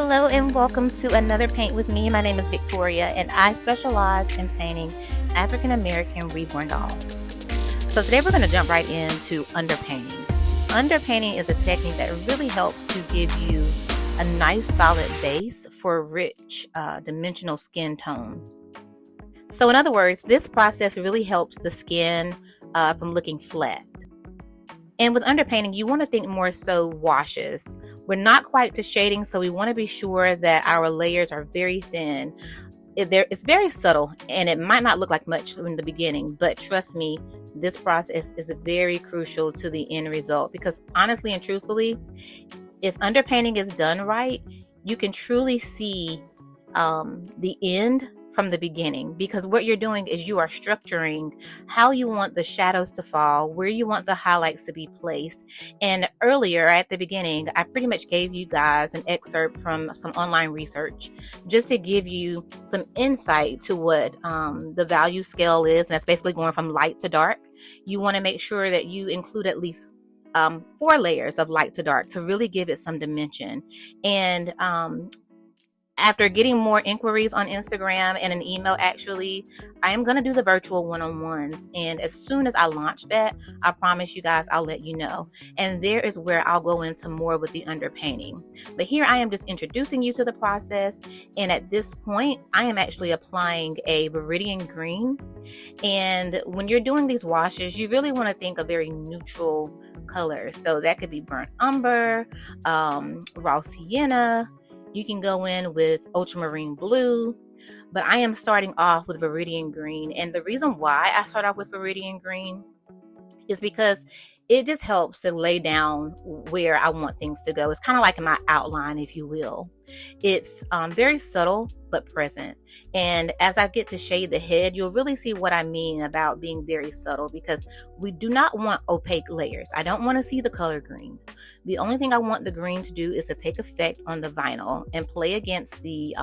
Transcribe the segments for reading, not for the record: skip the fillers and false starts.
Hello and welcome to another Paint with me. My name is Victoria and I specialize in painting African American reborn dolls. So today we're going to jump right into underpainting. Underpainting is a technique that really helps to give you a nice solid base for rich dimensional skin tones. So in other words, this process really helps the skin from looking flat. And with underpainting, you want to think more so washes. We're not quite to shading, so we want to be sure that our layers are very thin. It's very subtle, and it might not look like much in the beginning, but trust me, this process is very crucial to the end result because honestly and truthfully, if underpainting is done right, you can truly see the end from the beginning, because what you're doing is you are structuring how you want the shadows to fall, where you want the highlights to be placed. And earlier at the beginning, I pretty much gave you guys an excerpt from some online research just to give you some insight to what the value scale is, and that's basically going from light to dark. You want to make sure that you include at least 4 layers of light to dark to really give it some dimension. And after getting more inquiries on Instagram and an email, actually, I am going to do the virtual one-on-ones. And as soon as I launch that, I promise you guys, I'll let you know. And there is where I'll go into more with the underpainting. But here I am just introducing you to the process. And at this point, I am actually applying a Viridian green. And when you're doing these washes, you really want to think of very neutral colors. So that could be burnt umber, raw sienna. You can go in with ultramarine blue, but I am starting off with Viridian green. And the reason why I start off with Viridian green is because it just helps to lay down where I want things to go. It's kind of like my outline, if you will. It's very subtle but present. And as I get to shade the head, you'll really see what I mean about being very subtle, because we do not want opaque layers. I don't want to see the color green. The only thing I want the green to do is to take effect on the vinyl and play against the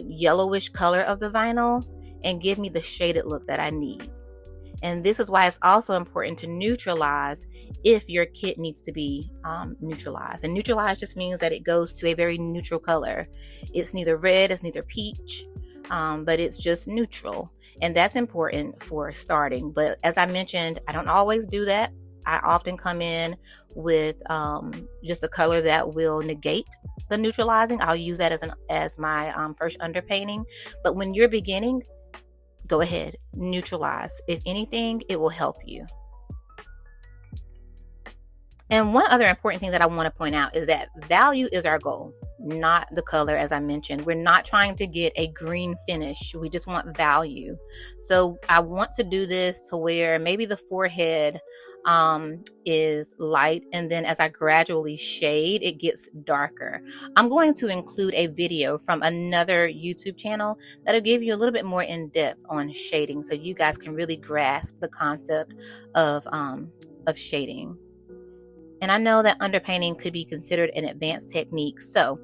yellowish color of the vinyl and give me the shaded look that I need. And this is why it's also important to neutralize if your kit needs to be neutralized. And neutralized just means that it goes to a very neutral color. It's neither red, it's neither peach, but it's just neutral. And that's important for starting. But as I mentioned, I don't always do that. I often come in with just a color that will negate the neutralizing. I'll use that as my first underpainting. But when you're beginning, go ahead, neutralize. If anything, it will help you. And one other important thing that I want to point out is that value is our goal, not the color. As I mentioned, we're not trying to get a green finish. We just want value. So I want to do this to where maybe the forehead is light, and then as I gradually shade, it gets darker. I'm going to include a video from another YouTube channel that'll give you a little bit more in depth on shading, so you guys can really grasp the concept of shading. And I know that underpainting could be considered an advanced technique. So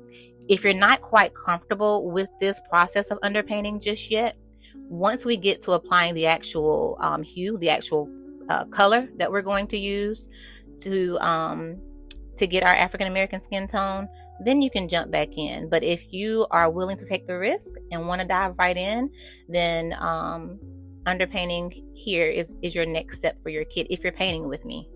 if you're not quite comfortable with this process of underpainting just yet, once we get to applying the actual hue, the actual color that we're going to use to get our African American skin tone, then you can jump back in. But if you are willing to take the risk and want to dive right in, then underpainting here is your next step for your kit if you're painting with me.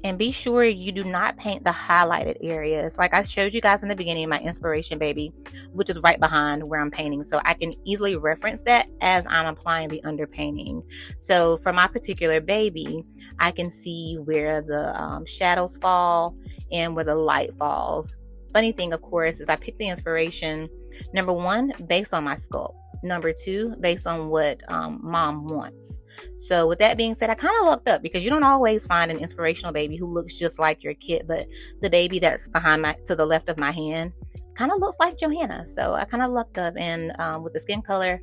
And be sure you do not paint the highlighted areas. Like I showed you guys in the beginning, my inspiration baby, which is right behind where I'm painting. So I can easily reference that as I'm applying the underpainting. So for my particular baby, I can see where the shadows fall and where the light falls. Funny thing, of course, is I picked the inspiration, number 1, based on my sculpt. Number 2, based on what mom wants. So with that being said, I kind of looked up, because you don't always find an inspirational baby who looks just like your kit, but the baby that's to the left of my hand kind of looks like Johanna. So I kind of looked up, and with the skin color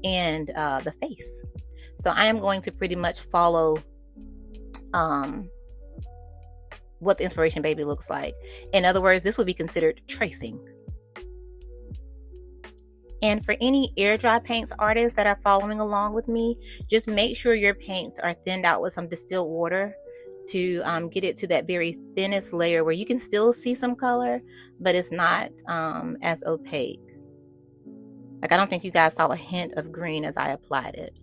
and the face. So I am going to pretty much follow what the inspiration baby looks like. In other words, this would be considered tracing. And for any air dry paints artists that are following along with me, just make sure your paints are thinned out with some distilled water to get it to that very thinnest layer where you can still see some color, but it's not as opaque. Like, I don't think you guys saw a hint of green as I applied it.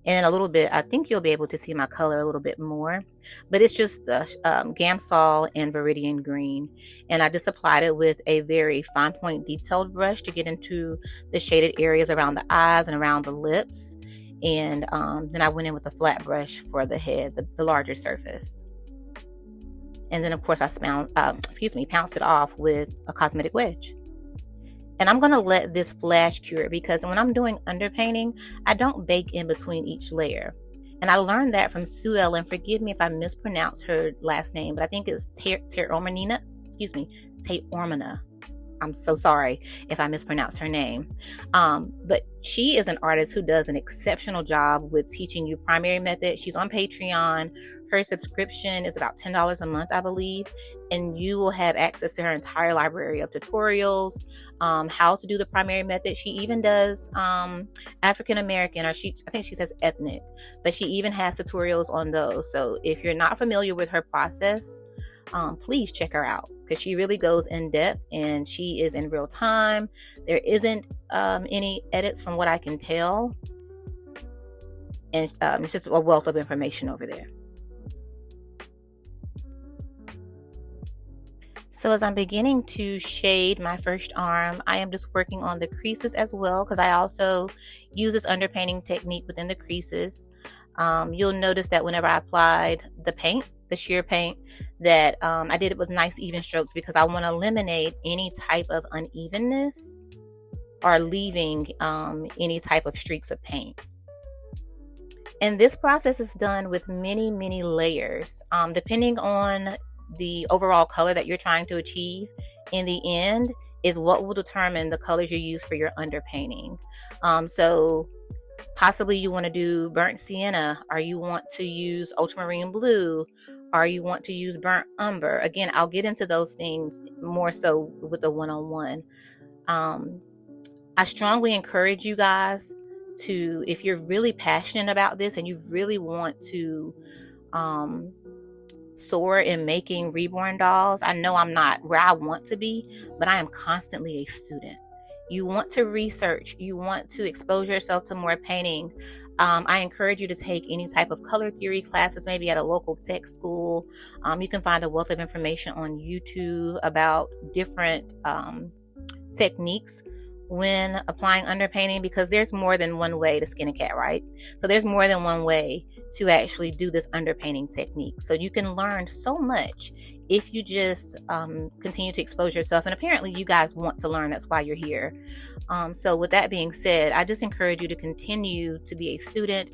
And in a little bit, I think you'll be able to see my color a little bit more, but it's just the Gamsol and Viridian green. And I just applied it with a very fine point detailed brush to get into the shaded areas around the eyes and around the lips. And then I went in with a flat brush for the head, the larger surface. And then, of course, I pounced it off with a cosmetic wedge. And I'm going to let this flash cure, because when I'm doing underpainting, I don't bake in between each layer. And I learned that from Sue Ellen. Forgive me if I mispronounce her last name, but I think it's Taormina. I'm so sorry if I mispronounce her name. But she is an artist who does an exceptional job with teaching you primary method. She's on Patreon. Her subscription is about $10 a month, I believe. And you will have access to her entire library of tutorials, how to do the primary method. She even does African American, or I think she says ethnic, but she even has tutorials on those. So if you're not familiar with her process, please check her out, because she really goes in depth and she is in real time. There isn't any edits from what I can tell. And it's just a wealth of information over there. So as I'm beginning to shade my first arm, I am just working on the creases as well, because I also use this underpainting technique within the creases. You'll notice that whenever I applied the paint, the sheer paint, that I did it with nice even strokes, because I want to eliminate any type of unevenness or leaving any type of streaks of paint. And this process is done with many, many layers, depending on the overall color that you're trying to achieve. In the end is what will determine the colors you use for your underpainting. So possibly you want to do burnt sienna, or you want to use ultramarine blue, or you want to use burnt umber. Again, I'll get into those things more so with the one-on-one. I strongly encourage you guys to, if you're really passionate about this and you really want to soar in making Reborn dolls. I know I'm not where I want to be, but I am constantly a student. You want to research, you want to expose yourself to more painting. I encourage you to take any type of color theory classes, maybe at a local tech school. You can find a wealth of information on YouTube about different techniques when applying underpainting, because there's more than one way to skin a cat, right? So there's more than one way to actually do this underpainting technique. So you can learn so much if you just continue to expose yourself. And apparently you guys want to learn. That's why you're here. So with that being said, I just encourage you to continue to be a student.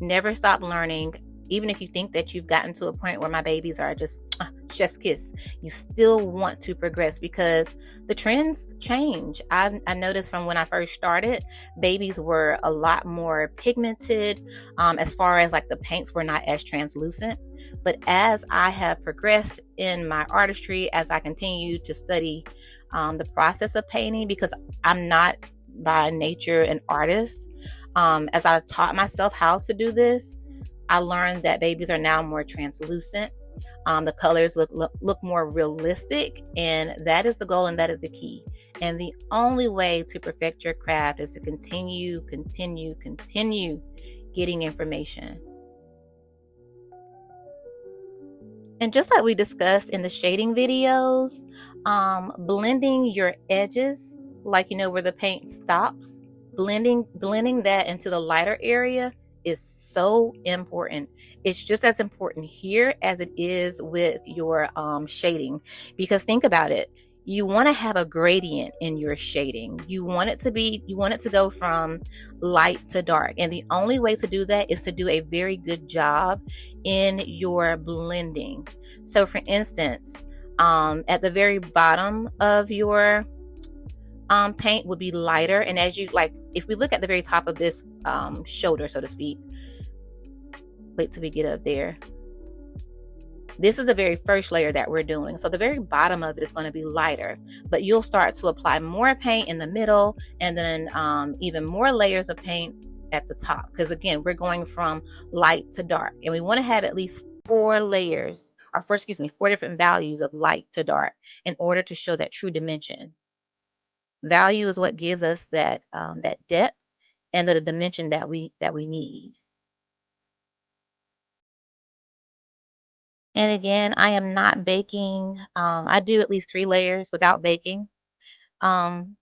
Never stop learning. Even if you think that you've gotten to a point where my babies are just chef's kiss, you still want to progress, because the trends change. I noticed from when I first started, babies were a lot more pigmented, as far as like the paints were not as translucent. But as I have progressed in my artistry, as I continue to study the process of painting, because I'm not by nature an artist, as I taught myself how to do this, I learned that babies are now more translucent. The colors look more realistic, and that is the goal, and that is the key. And the only way to perfect your craft is to continue getting information. And just like we discussed in the shading videos, blending your edges, like, you know, where the paint stops, blending that into the lighter area is so important. It's just as important here as it is with your shading, because think about it. You want to have a gradient in your shading. You want it to go from light to dark. And the only way to do that is to do a very good job in your blending. So for instance, at the very bottom of your paint would be lighter. And as you like, if we look at the very top of this shoulder, so to speak, wait till we get up there. This is the very first layer that we're doing. So the very bottom of it is going to be lighter, but you'll start to apply more paint in the middle, and then even more layers of paint at the top. Because again, we're going from light to dark, and we want to have at least 4 layers, or first, excuse me, 4 different values of light to dark in order to show that true dimension. Value is what gives us that depth and the dimension that we need. And again, I am not baking. I do at least 3 layers without baking. Um,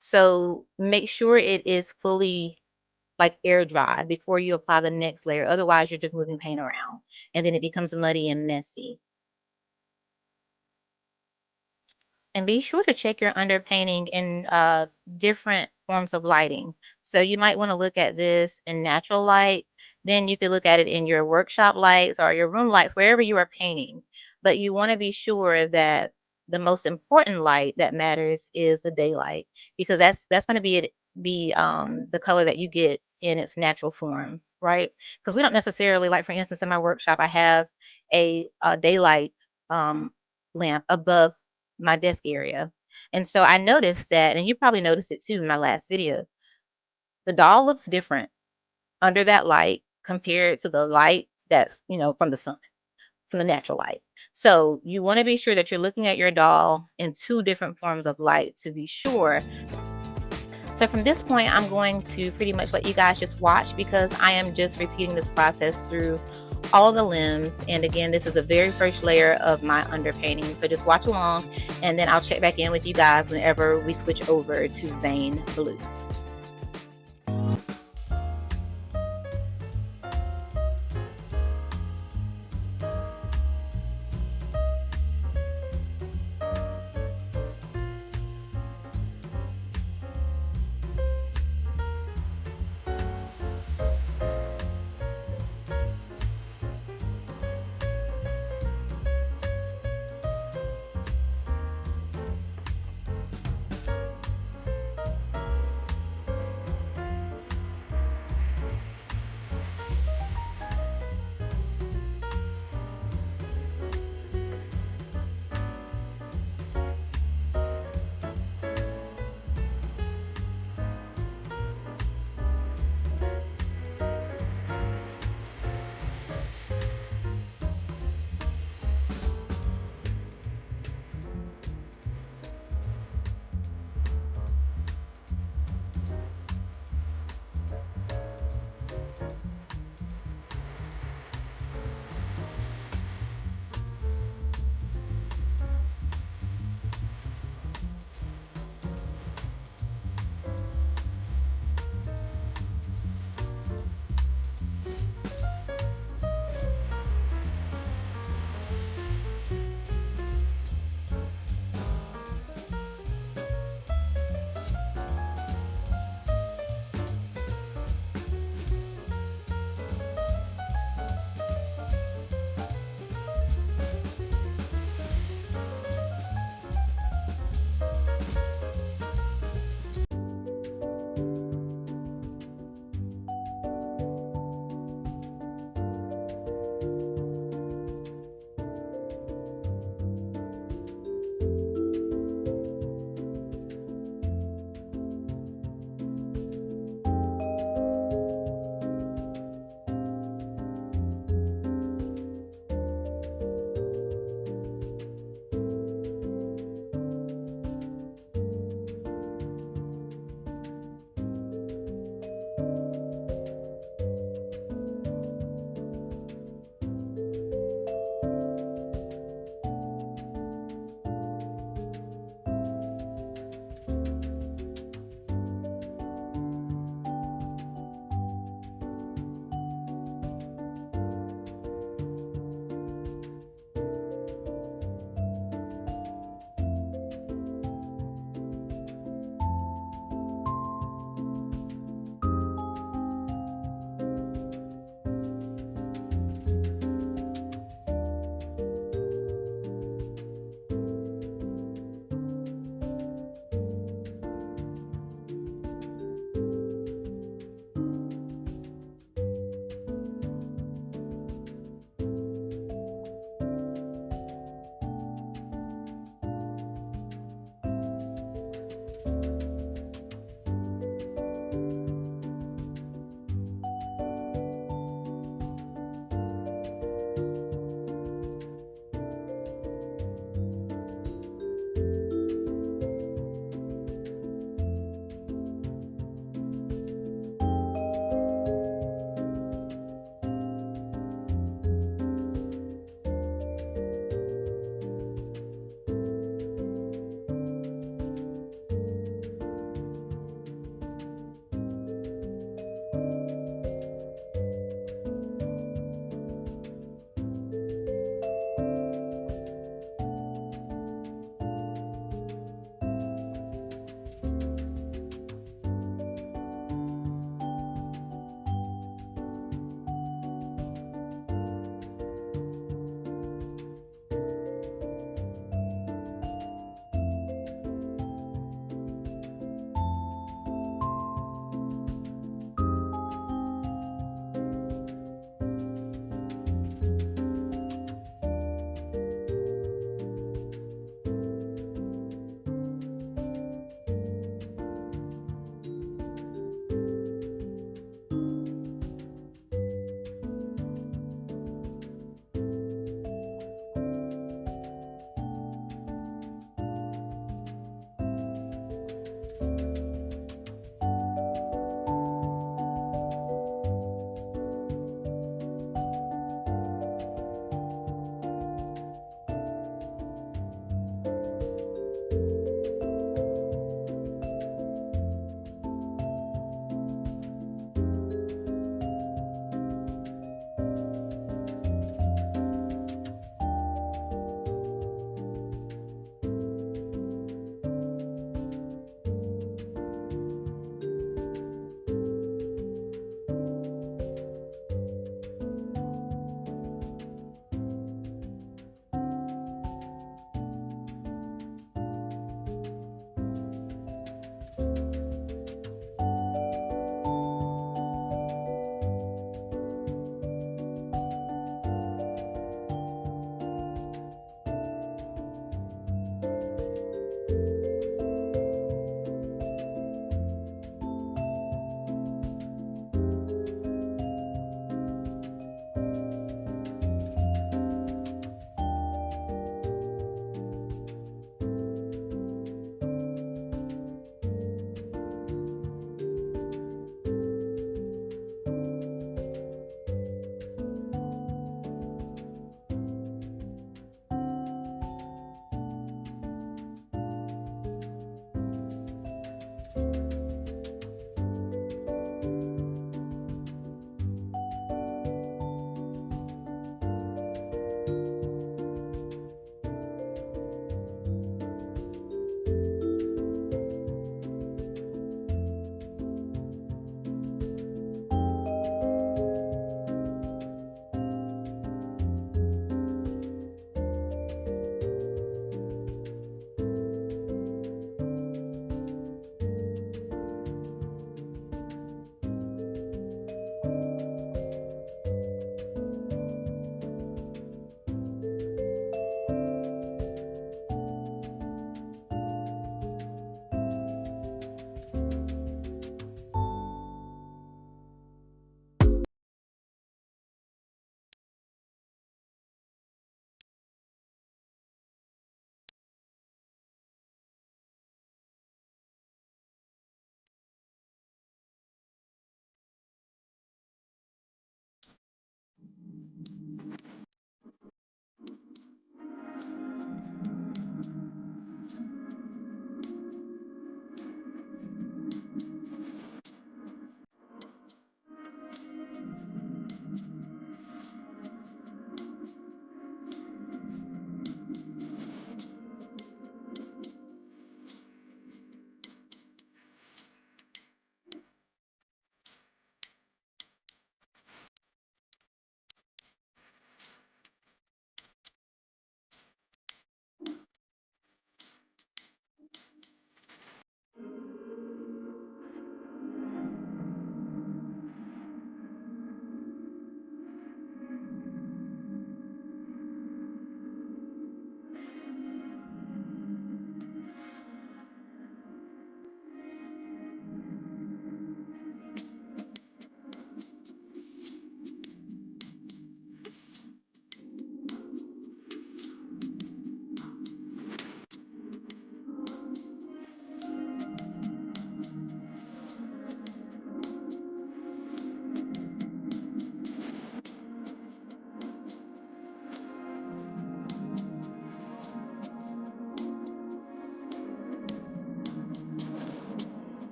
so make sure it is fully like air dry before you apply the next layer. Otherwise, you're just moving paint around and then it becomes muddy and messy. And be sure to check your underpainting in different forms of lighting. So you might want to look at this in natural light. Then you could look at it in your workshop lights or your room lights, wherever you are painting. But you want to be sure that the most important light that matters is the daylight, because that's going to be the color that you get in its natural form, right? Because we don't necessarily, like for instance, in my workshop, I have a daylight um, lamp above my desk area. And so I noticed that, and you probably noticed it too in my last video, the doll looks different under that light compared to the light that's, from the sun, from the natural light. So you want to be sure that you're looking at your doll in 2 different forms of light to be sure. So from this point, I'm going to pretty much let you guys just watch, because I am just repeating this process through all the limbs. And again, this is the very first layer of my underpainting. So just watch along, and then I'll check back in with you guys whenever we switch over to vein blue.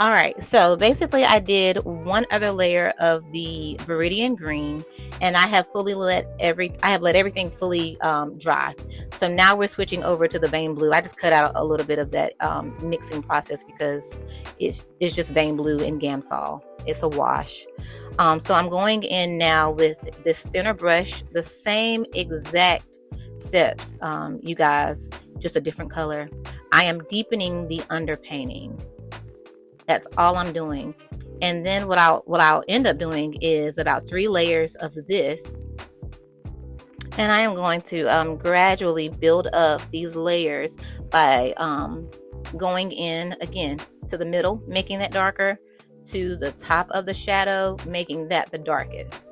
All right, so basically I did one other layer of the Viridian green, and I have let everything fully dry. So now we're switching over to the vein blue. I just cut out a little bit of that mixing process because it's just vein blue and Gamsol. It's a wash. So I'm going in now with this thinner brush, the same exact steps, you guys, just a different color. I am deepening the underpainting. That's all I'm doing. And then what I'll end up doing is about 3 layers of this. And I am going to gradually build up these layers by going in again to the middle, making that darker, to the top of the shadow, making that the darkest.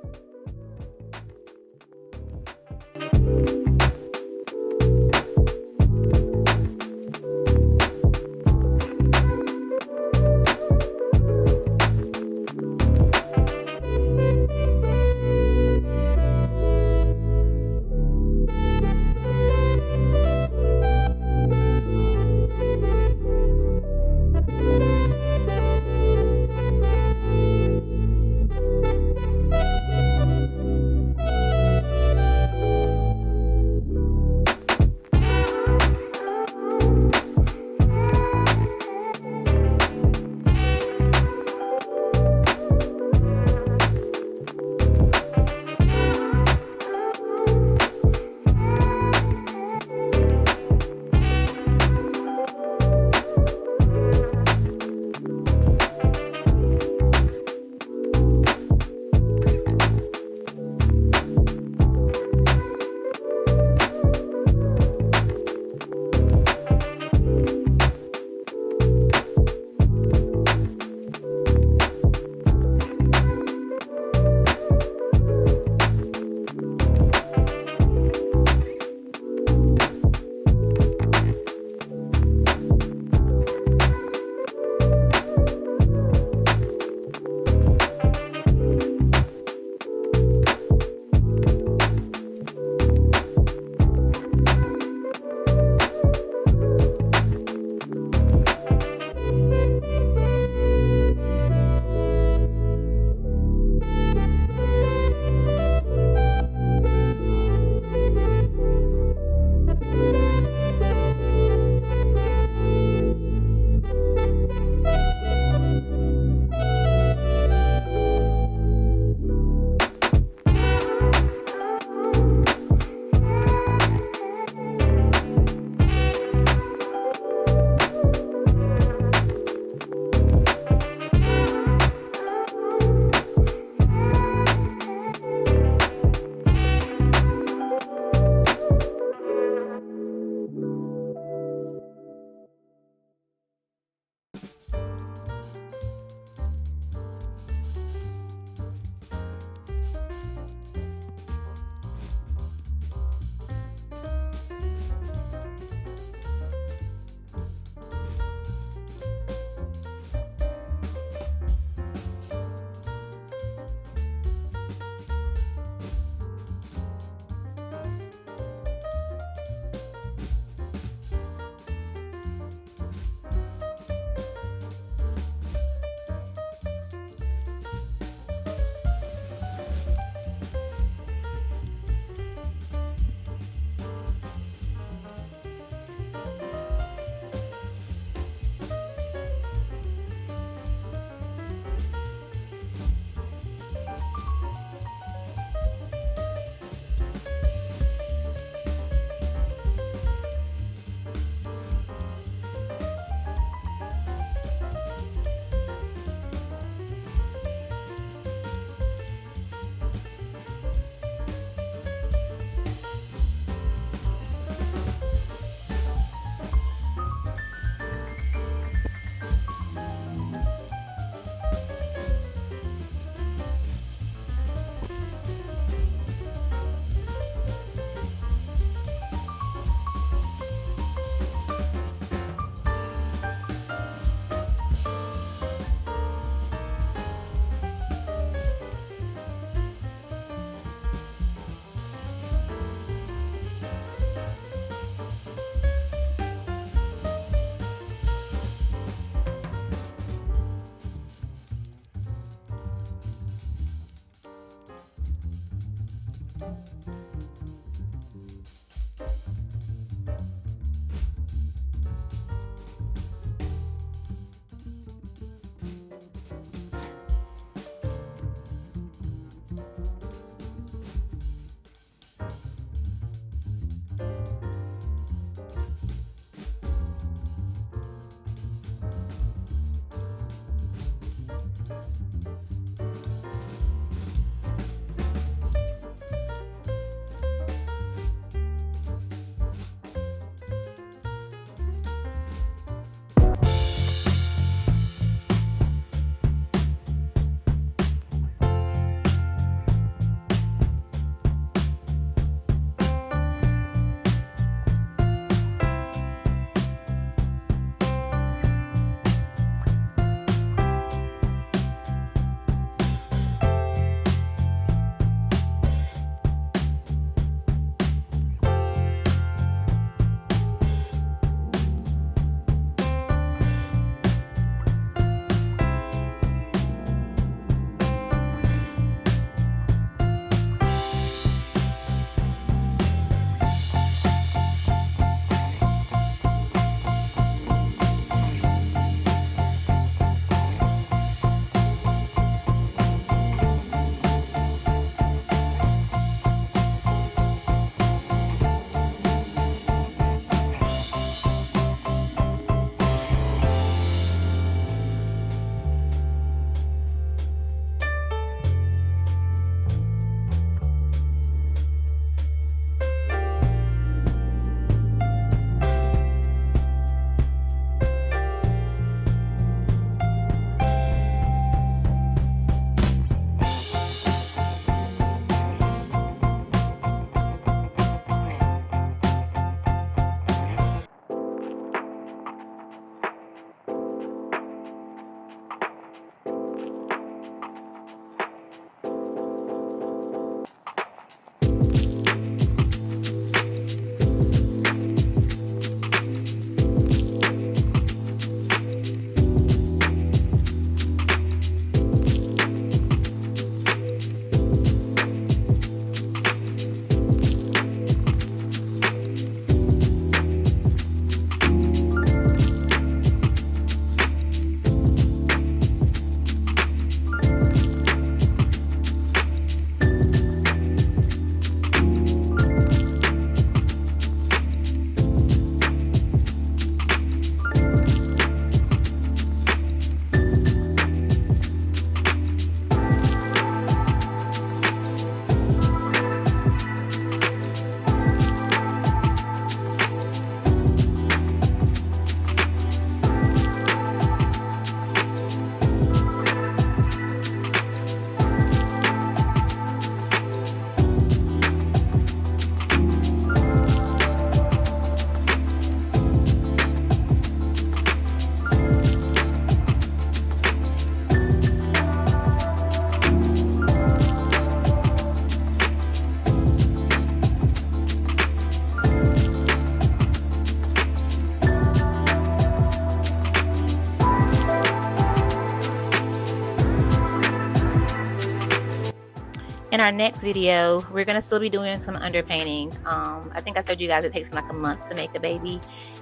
our next video, we're going to still be doing some underpainting. I think I told you guys it takes me like a month to make a baby.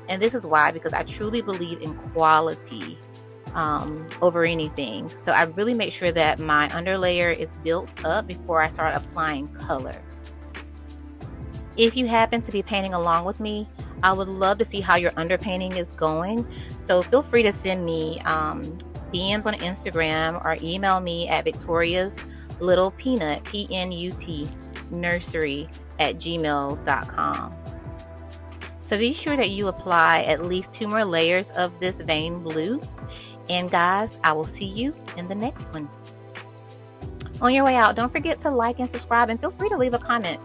And this is why, because I truly believe in quality over anything. So I really make sure that my underlayer is built up before I start applying color. If you happen to be painting along with me, I would love to see how your underpainting is going. So feel free to send me DMs on Instagram or email me at victoriaslittlepeanut, PNUT, nursery@gmail.com. So be sure that you apply at least 2 more layers of this vein blue. And guys, I will see you in the next one. On your way out, don't forget to like and subscribe, and feel free to leave a comment.